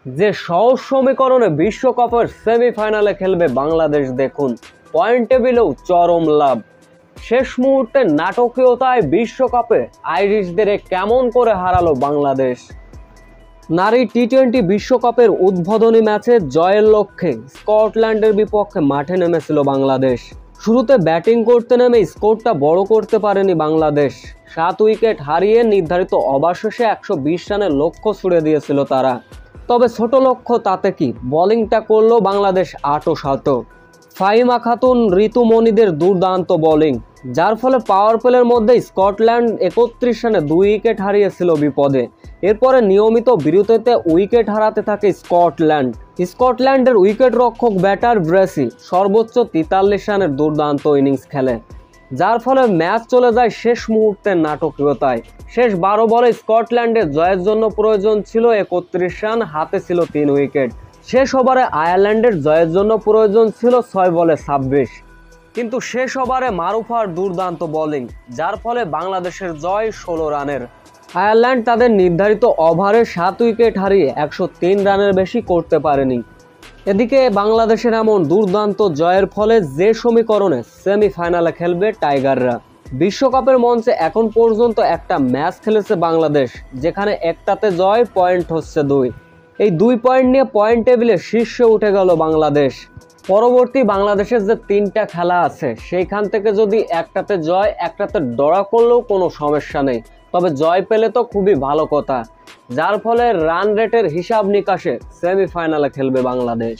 যে সহজ সমীকরণে বিশ্বকাপের সেমিফাইনালে খেলবে বাংলাদেশ দেখুন, পয়েন্ট টেবিলেও চরম লাভ। শেষ মুহূর্তে নাটকীয়তায় বিশ্বকাপে আইরিশদের কেমন করে হারালো বাংলাদেশ। নারী টি-20 বিশ্বকাপের উদ্বোধনী ম্যাচে জয়ের লক্ষ্যে স্কটল্যান্ডের বিপক্ষে মাঠে নেমেছিল বাংলাদেশ। শুরুতে ব্যাটিং করতে নেমে স্কোরটা বড় করতে পারেনি বাংলাদেশ। 7 উইকেট হারিয়ে নির্ধারিত ওভার শেষে 120 রানের লক্ষ্য ছুড়ে দিয়েছিল তারা। তবে ছোট লক্ষ্য তাতে কি, বোলিংটা করলো বাংলাদেশ আঁটো-সাঁটো। ফাহিমা খাতুন, ঋতুমণিদের দুর্দান্ত বোলিং, যার ফলে পাওয়ার প্লের মধ্যে স্কটল্যান্ড 31 রানে 2 উইকেট হারিয়েছিল বিপদে। এরপরে নিয়মিত বিরতিতে উইকেট হারাতে থাকে স্কটল্যান্ডের উইকেট রক্ষক ব্যাটার ব্রেসি সর্বোচ্চ 43 রানের দুর্দান্ত ইনিংস খেলে, যার ফলে ম্যাচ চলে যায় শেষ মুহূর্তের নাটকীয়তায়। শেষ 12 বলে স্কটল্যান্ডের জয়ের জন্য প্রয়োজন ছিল 31 রান, হাতে ছিল 3 উইকেট। শেষ ওভারে আয়ারল্যান্ডের জয়ের জন্য প্রয়োজন ছিল 6 বলে 26, কিন্তু শেষ ওভারে মারুফার দুর্দান্ত বোলিং, যার ফলে বাংলাদেশের জয় 16 রানের। আয়ারল্যান্ড তাদের নির্ধারিত ওভারে 7 উইকেট হারিয়ে 103 রানের বেশি করতে পারেনি। এদিকে বাংলাদেশের এমন দুর্দান্ত জয়ের ফলে যে সমীকরণে সেমিফাইনালে খেলবে টাইগাররা। বিশ্বকাপের মঞ্চে এখন পর্যন্ত একটা ম্যাচ খেলেছে বাংলাদেশ, যেখানে একটাতে জয়, পয়েন্ট হচ্ছে 2। এই 2 পয়েন্ট নিয়ে পয়েন্ট টেবিলে শীর্ষে উঠে গেল বাংলাদেশ। পরবর্তী বাংলাদেশের যে 3টা খেলা আছে, সেইখান থেকে যদি একটাতে জয়, একটাতে ড্র করলেও কোনো সমস্যা নেই, তবে জয় পেলে তো খুবই ভালো কথা, যার ফলে রান রেটের হিসাব নিকাশে সেমিফাইনালে খেলবে বাংলাদেশ।